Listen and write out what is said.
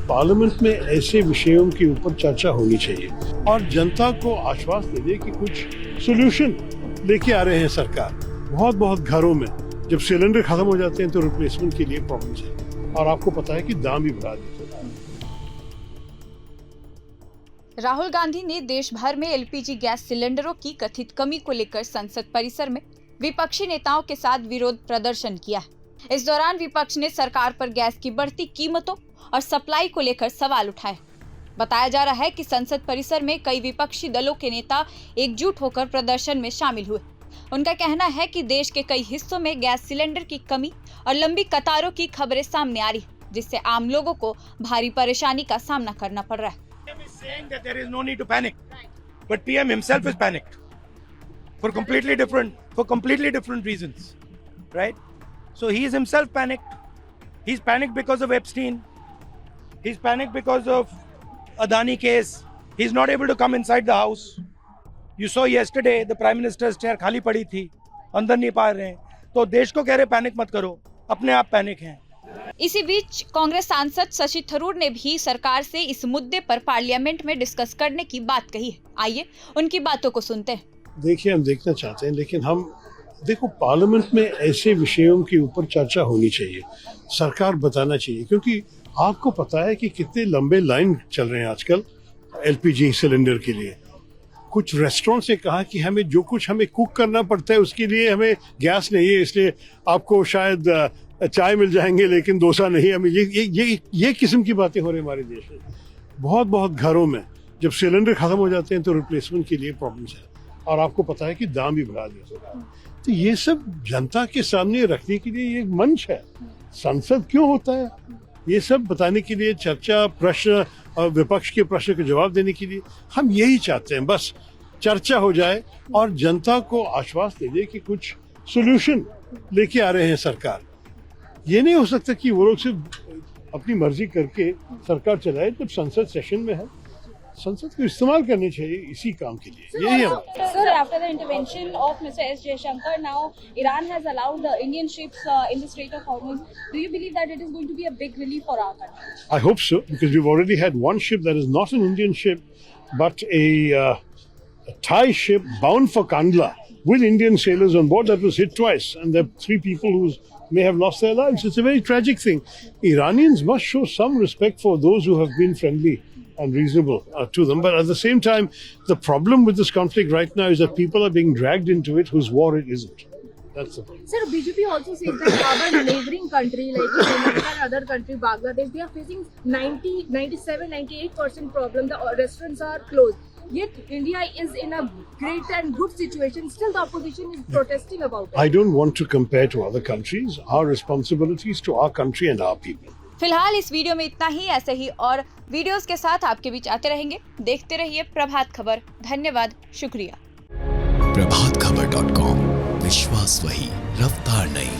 Parliament में ऐसे विषयों के ऊपर चर्चा होनी चाहिए और जनता को आश्वास दे दे कि कुछ सोल्यूशन लेके आ रहे हैं सरकार। बहुत बहुत घरों में जब सिलेंडर खत्म हो जाते हैं तो रिप्लेसमेंट के लिए प्रॉब्लम्स है और आपको पता है कि दाम भी बढ़ा दिए। राहुल गांधी ने देश भर में एलपीजी गैस सिलेंडरों की कथित कमी को लेकर संसद परिसर में विपक्षी नेताओं के साथ विरोध प्रदर्शन किया। इस दौरान विपक्ष ने सरकार पर गैस की बढ़ती कीमतों और सप्लाई को लेकर सवाल उठाए। बताया जा रहा है कि संसद परिसर में कई विपक्षी दलों के नेता एकजुट होकर प्रदर्शन में शामिल हुए। उनका कहना है कि देश के कई हिस्सों में गैस सिलेंडर की कमी और लंबी कतारों की खबरें सामने आ रही, जिससे आम लोगों को भारी परेशानी का सामना करना पड़ रहा है। PM is saying that there is no need to panic, but PM himself is panicked for completely different reasons, right? So he is himself panicked. He's panicked because of Epstein. He's panicked because of Adani case. He's not able to come inside the house. You saw yesterday the Prime Minister's chair खाली पड़ी थी, अंदर नहीं पा रहे हैं, तो देश को कह रहे पैनिक मत करो, अपने आप पैनिक हैं। इसी बीच कांग्रेस सांसद शशि थरूर ने भी सरकार से इस मुद्दे पर पार्लियामेंट में डिस्कस करने की बात कही है। आइए उनकी बातों को सुनते हैं। देखिए, हम देखना चाहते हैं, लेकिन हम देखो पार्लियामेंट में ऐसे विषयों के ऊपर चर्चा होनी चाहिए, सरकार बताना चाहिए, क्योंकि आपको पता है कि कितने लंबे लाइन चल रहे हैं आजकल एलपीजी सिलेंडर के लिए। कुछ रेस्टोरेंट से कहा कि हमें जो कुछ हमें कुक करना पड़ता है उसके लिए हमें गैस नहीं है, इसलिए आपको शायद चाय मिल जाएंगे लेकिन डोसा नहीं। हमें ये किस्म की बातें हो रही हमारे देश में। बहुत बहुत घरों में जब सिलेंडर खत्म हो जाते हैं तो रिप्लेसमेंट के लिए प्रॉब्लम्स है और आपको पता है कि दाम भी बढ़ा दिया। तो ये सब जनता के सामने रखने के लिए एक मंच है। संसद क्यों होता है? ये सब बताने के लिए, चर्चा, प्रश्न और विपक्ष के प्रश्न के जवाब देने के लिए हम यही चाहते हैं। बस चर्चा हो जाए और जनता को आश्वास दे दे कि कुछ सोल्यूशन लेके आ रहे हैं सरकार। ये नहीं हो सकता कि वो लोग सिर्फ अपनी मर्जी करके सरकार चलाए। जब संसद सेशन में है, संसद को इस्तेमाल करनी चाहिए इसी काम के लिए। यही है। Sir, after the intervention of Mr. S. Jaishankar, now Iran has allowed the Indian ships in the Strait of Hormuz. Do you believe that it is going to be a big relief for our country? I hope so, because we've already had one ship that is not an Indian ship, but a Thai ship bound for Kandla with Indian sailors on board that was hit twice, and there are 3 people who may have lost their lives. It's a very tragic thing. Iranians must show some respect for those who have been friendly and reasonable to them. But at the same time, the problem with this conflict right now is that people are being dragged into it whose war it isn't. That's the problem. Sir, BJP also says that our neighboring country like Sri Lanka and other country, Bangladesh, they are facing 97, 98% problem. The restaurants are closed. Yet India is in a great and good situation. Still the opposition is protesting about it. I don't want to compare to other countries. Our responsibility is to our country and our people. फिलहाल इस video में इतना ही। ऐसे ही और videos के साथ आपके बीच आते रहेंगे। देखते रहिए प्रभात खबर। धन्यवाद, शुक्रिया। प्रभातखबर.com, विश्वास वही, रफ्तार नहीं।